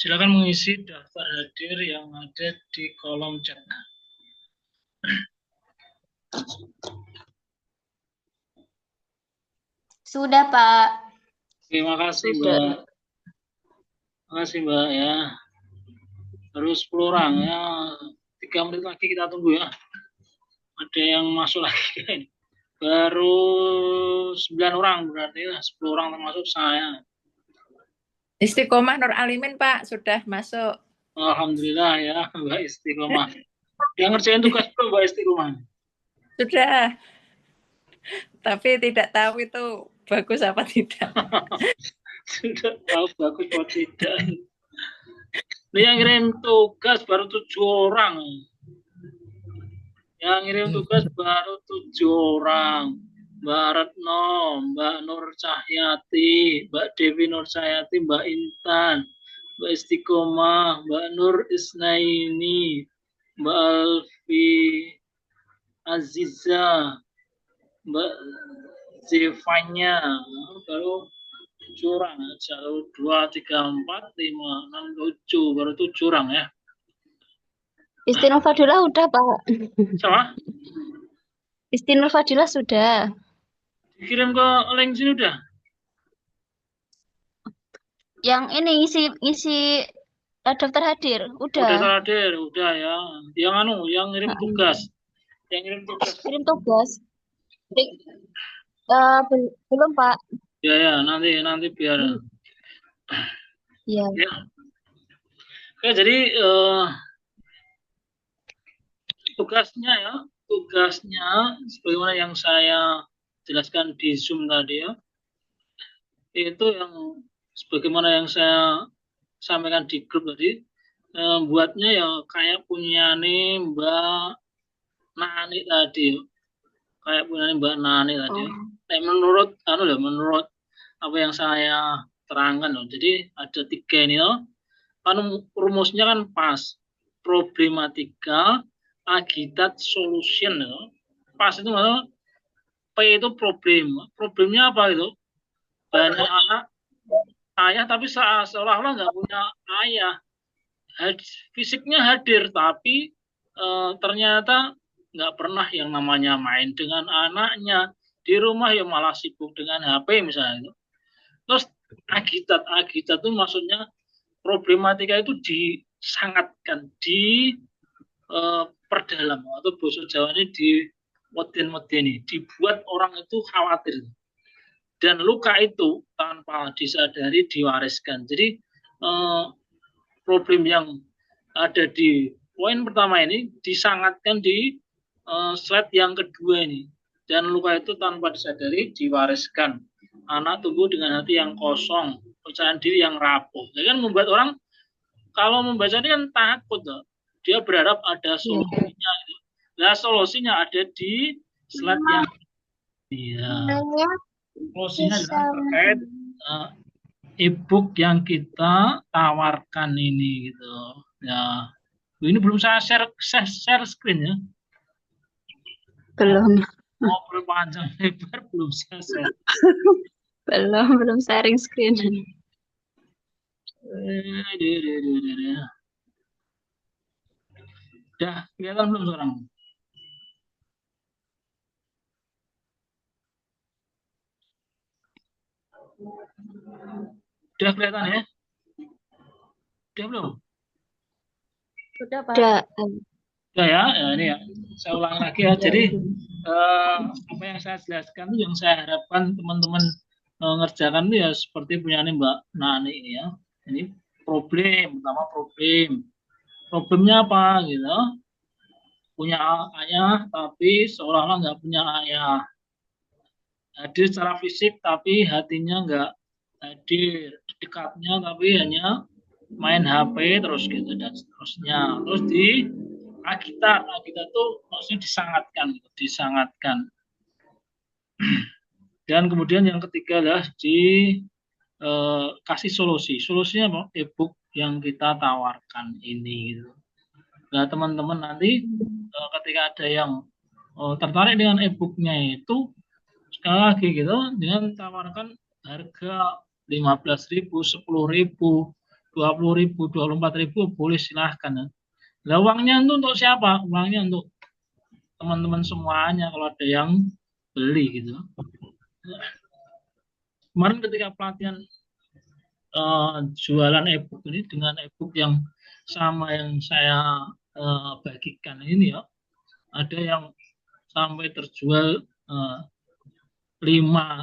Silakan mengisi daftar hadir yang ada di kolom chat. Sudah, Pak. Terima kasih, Sudah. Mbak. Terima kasih, Mbak ya. Harus 10 orang ya. 3 menit lagi kita tunggu ya. Ada yang masuk lagi. Baru 9 orang berarti ya. 10 orang termasuk saya. Istiqomah Nur Alimin, Pak, sudah masuk. Alhamdulillah ya, Mbak Istiqomah. Yang ngerjain tugas belum, Mbak Istiqomah? Sudah. Tapi tidak tahu itu bagus apa tidak. Sudah tahu bagus atau tidak. Ini yang ngirim tugas baru 7 orang. Yang ngirim tugas baru 7 orang. Mbak Retno, Mbak Nur Cahyati, Mbak Dewi Nur Cahyati, Mbak Intan, Mbak Istiqomah, Mbak Nur Isnaini, Mbak Alfi Aziza, Mbak Zevanya, baru 7 orang. Jalur 2, 3, 4, 5, 6, 7, baru 7 orang ya. Istinur Fadilah udah, Pak. Sama? Istinur Fadilah sudah. Dikirim ke link sini udah? Yang ini ngisi daftar hadir, udah. Daftar hadir, udah ya. Yang ngirim tugas. Yang ngirim tugas. Kirim tugas. Belum, Pak. Ya, nanti biar. Ya. Ya. Oke, jadi tugasnya sebagaimana yang saya jelaskan di Zoom tadi ya, itu yang sebagaimana yang saya sampaikan di grup tadi, buatnya ya kayak punya nih Mbak Nani tadi, kayak punya Mbak Nani tadi. Menurut apa yang saya terangkan loh. Jadi ada 3 ini loh. Kan rumusnya kan pas, problematika, agitat, solution loh. Pas itu loh. P itu problemnya apa itu? Banyak anak ayah tapi seolah-olah nggak punya ayah. Fisiknya hadir tapi ternyata nggak pernah yang namanya main dengan anaknya, di rumah ya malah sibuk dengan HP misalnya. Terus agitat itu maksudnya problematika itu disangatkan, di perdalam, atau bahasa Jawa ini di meden-medeni, dibuat orang itu khawatir. Dan luka itu tanpa disadari diwariskan. Jadi problem yang ada di poin pertama ini disangatkan di slide yang kedua ini. Dan luka itu tanpa disadari diwariskan. Anak tumbuh dengan hati yang kosong, percayaan diri yang rapuh. Jadi kan membuat orang kalau membaca ini kan takut loh. Dia berharap ada solusinya. Nah, solusinya ada di slide yang solusinya adalah terkait e-book yang kita tawarkan ini gitu. Ya. Ini belum saya share screen ya. Belum. Ngobrol panjang lebar belum saya share. belum sharing screen. Udah kelihatan belum sekarang? Udah kelihatan ya? Udah belum? Sudah, Pak. Udah. Udah ya, ini ya. Saya ulangi lagi ya. Jadi apa yang saya jelaskan itu yang saya harapkan teman-teman ngerjakan itu ya seperti punya ini Mbak Nani ini ya. Ini pertama problem. Problemnya apa gitu? Punya ayah tapi seolah-olah nggak punya ayah. Hadir secara fisik tapi hatinya nggak hadir. Dekatnya tapi hanya main HP terus gitu dan seterusnya. Terus di agitat tuh maksudnya disangatkan. Dan kemudian yang ketiga adalah kasih solusi. Solusinya apa? E-book yang kita tawarkan ini gitu. Nah, teman-teman nanti ketika ada yang tertarik dengan e-booknya itu sekali lagi gitu dengan tawarkan harga 15.000, 10.000 20.000, 24.000 boleh silahkan ya. Lah uangnya itu untuk siapa? Uangnya untuk teman-teman semuanya kalau ada yang beli gitu. Kemarin ketika pelatihan jualan e-book ini dengan e-book yang sama yang saya bagikan ini ya, ada yang sampai terjual 5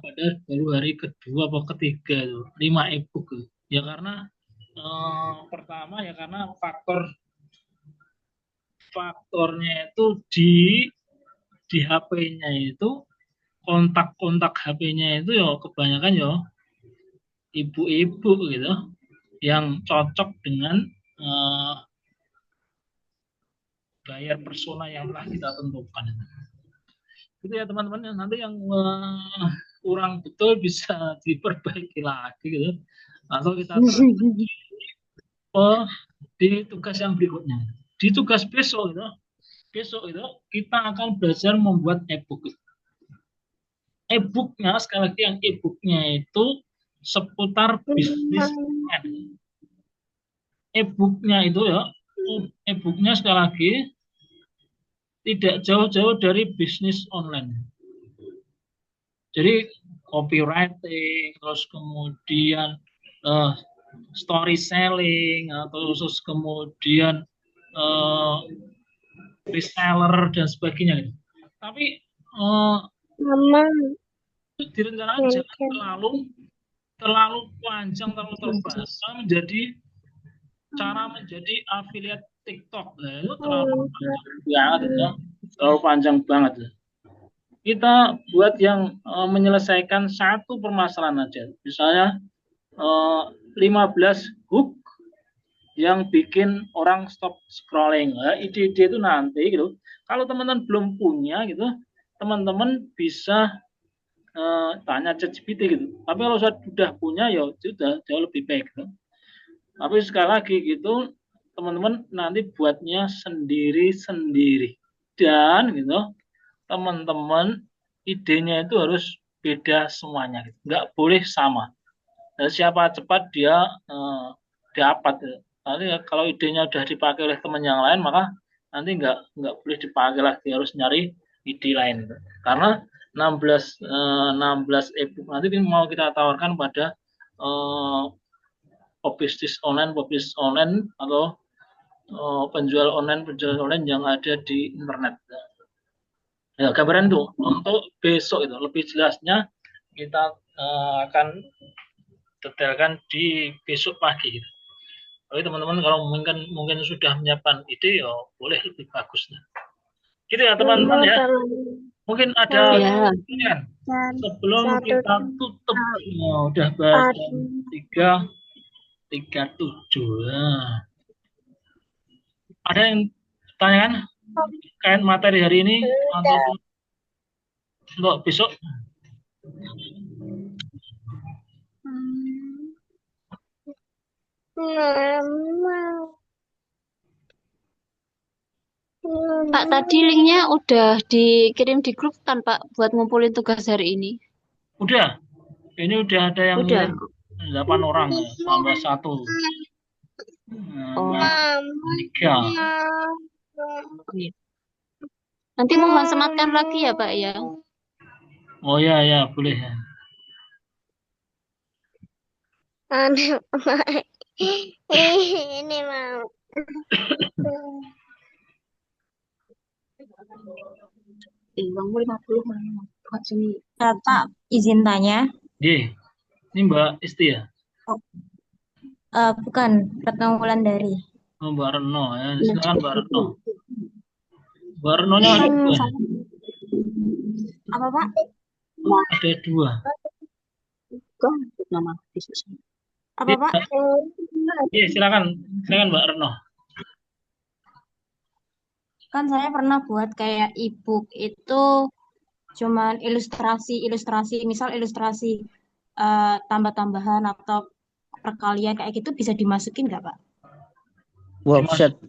pada baru hari kedua atau ketiga itu 5 e-book ya karena pertama ya karena faktornya itu di HP-nya itu kontak HP-nya itu ya kebanyakan ya ibu-ibu gitu yang cocok dengan bayar persona yang telah kita tentukan. Gitu ya teman-teman, nanti yang kurang betul bisa diperbaiki lagi gitu atau kita di tugas yang berikutnya, di tugas besok itu kita akan belajar membuat e-book. E-booknya sekali lagi yang e-booknya itu seputar bisnis. E-booknya itu ya, e-booknya sekali lagi tidak jauh-jauh dari bisnis online. Jadi copywriting, terus kemudian story selling, atau terus kemudian reseller dan sebagainya. Gitu. Tapi direncanakan jangan terlalu panjang, terlalu terbatas menjadi cara menjadi affiliate TikTok. Nah, itu terlalu panjang banget, ya. Terlalu panjang banget. Ya. Kita buat yang menyelesaikan satu permasalahan aja. Misalnya 15 hook yang bikin orang stop scrolling. Nah, ide-ide itu nanti gitu. Kalau teman-teman belum punya gitu, teman-teman bisa tanya ChatGPT gitu. Tapi kalau sudah punya ya sudah jauh lebih baik gitu. Tapi sekali lagi gitu, teman-teman nanti buatnya sendiri-sendiri. Dan gitu, teman-teman idenya itu harus beda semuanya. Gitu. Nggak boleh sama. Dan siapa cepat dia dapat. Gitu. Nanti kalau idenya sudah dipakai oleh teman yang lain, maka nanti nggak boleh dipakai lagi. Harus nyari ide lain. Gitu. Karena 16 e-book nanti mau kita tawarkan pada pebisnis online atau penjual online yang ada di internet. Ya, gambaran itu untuk besok itu lebih jelasnya kita akan detailkan di besok pagi. Gitu. Tapi teman-teman kalau mungkin sudah menyiapkan ide ya boleh lebih bagus. Gitu ya teman-teman ya. Mungkin ada pertanyaan sebelum kita tutup. Udah bahas 3:37. Nah. Ada yang pertanyaan terkait materi hari ini atau untuk besok? Pak, tadi linknya udah dikirim di grup kan Pak buat ngumpulin tugas hari ini? Udah. Ini udah ada yang udah. 8 orang ya, tambah 1. Oh. 3. Nanti mohon sematkan lagi ya Pak ya. Oh ya boleh ya. Ini mau. Uangmu 50 buat sini. Pak, izin tanya. Iya. Ini Mbak Isti ya? Bukan, Retno Wulandari. Oh, Mbak Reno ya. Silakan Mbak Reno. Mbak Renonya ada 2. Apa Pak? Ada 2. Nama bisnis. Apa Pak? Iya, silakan Mbak Reno. Kan saya pernah buat kayak e-book itu cuman ilustrasi, misal ilustrasi tambah-tambahan atau perkalian kayak gitu bisa dimasukin nggak Pak? Workshop.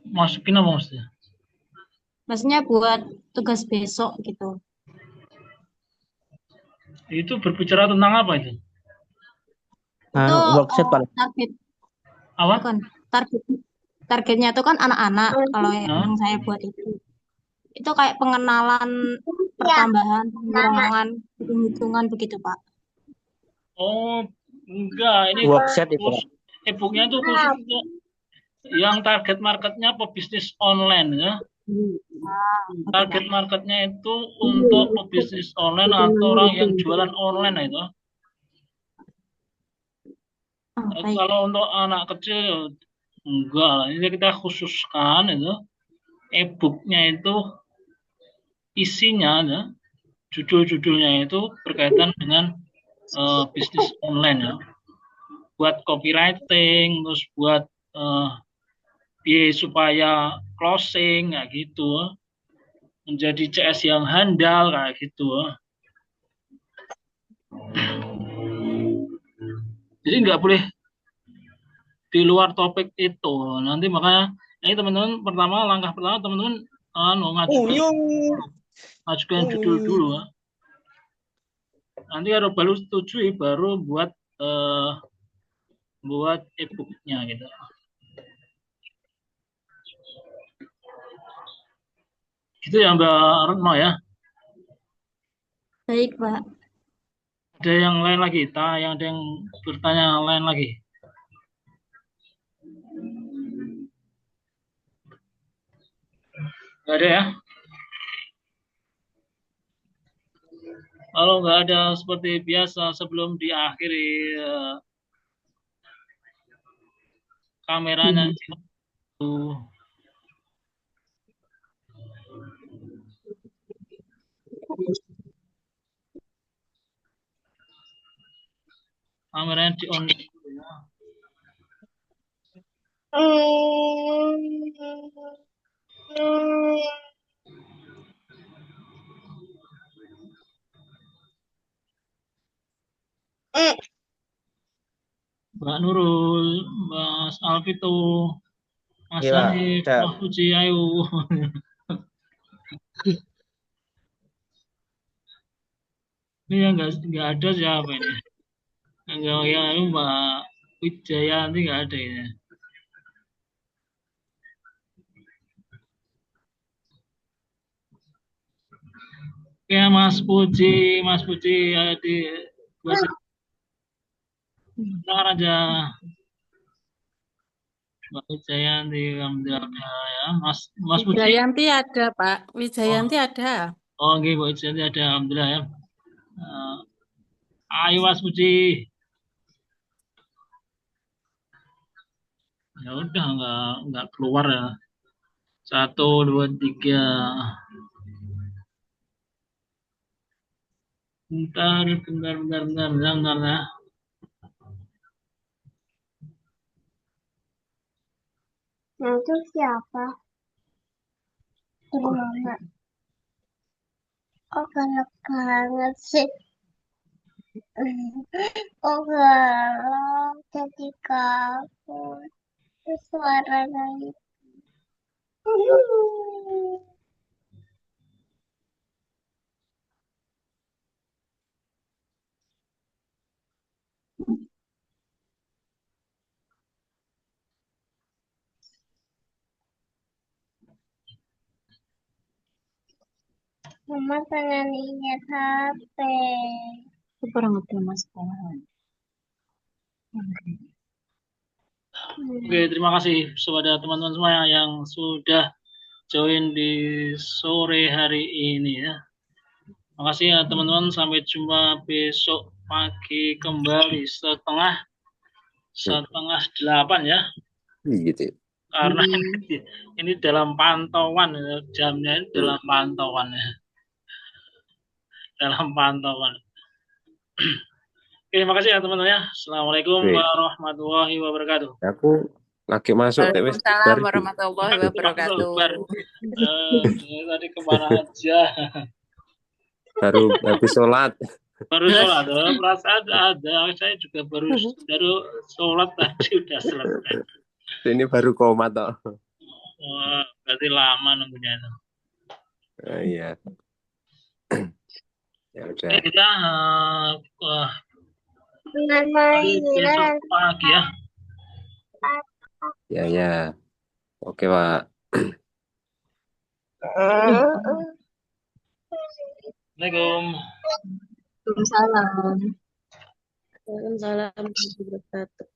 Masukin apa maksudnya? Maksudnya buat tugas besok gitu. Itu berbicara tentang apa itu? Itu Workshop Pak. Apa? Bukan. Targetnya itu kan anak-anak kalau Nah, yang saya buat itu. Itu kayak pengenalan, pertambahan, pengurangan, hitung-hitungan begitu, Pak. oh enggak, ini Workshop itu, Pak. e-booknya itu khusus untuk yang target marketnya pebisnis online ya. Oke, Target Pak. marketnya itu untuk pebisnis online atau orang yang jualan online itu. Oh, baik. Kalau untuk anak kecil enggak lah. Ini kita khususkan itu e-booknya itu isinya ya, judul-judulnya itu berkaitan dengan bisnis online ya. Buat copywriting, terus buat biaya supaya closing kayak gitu. Menjadi CS yang handal kayak gitu. Jadi nggak boleh di luar topik itu. Nanti makanya ini teman-teman langkah pertama teman-teman ngajukan judul dulu ya. Nanti kalau baru setuju baru buat e-booknya gitu. Gitu ya Mbak Retno ya. Baik, Pak. Ada yang lain lagi? Yang ada yang bertanya lain lagi? Nggak ada ya? Kalau nggak ada seperti biasa sebelum diakhiri kameranya itu kameranya di on. Mbak Nurul, Mas Alvito, Mas Iya, Pak. Hanif, Udah. Mas Puji, ayo. Ini yang nggak ada siapa ini? Yang Mbak Wijayanti nggak ada ini. Oke, Mas Puji di dengar aja. Mbak Wijayanti, alhamdulillah ya. Mas Puji. Wijayanti ada, Pak. Wijayanti ada. Oh, oke, Mbak Wijayanti ada, alhamdulillah ya. Ayo Mas Puji. Ya udah nggak keluar ya. 1, 2, 3. Bentar ya. Itu siapa? Dari mana? Oh, galak banget sih. Oh, galak. Jadi kabur. Terus suaranya itu. Mama pengen lihat HP. Itu kurang lebih Mas. Oke, terima kasih kepada teman-teman semua yang sudah join di sore hari ini ya. Terima kasih ya teman-teman, sampai jumpa besok pagi kembali setengah 8 ya. Gitu. Karena ini dalam pantauan ya, jamnya ini dalam pantauan ya. Dalam pantauan. Oke, terima kasih ya teman-teman ya. Assalamualaikum warahmatullahi wabarakatuh. Aku lagi masuk. Waalaikumsalam warahmatullahi wabarakatuh. Tadi kemana aja? Baru habis sholat. Baru sholat, perasaan ada. Saya juga baru sholat tadi udah selesai. Ini baru koma toh. Wah, berarti lama nunggunya itu. Iya. Ya udah. Oke, kita Dengan mainan. besok pagi ya. Ya, ya. Oke, Pak. Assalamualaikum. Waalaikumsalam. Waalaikumsalam warahmatullahi wabarakatuh.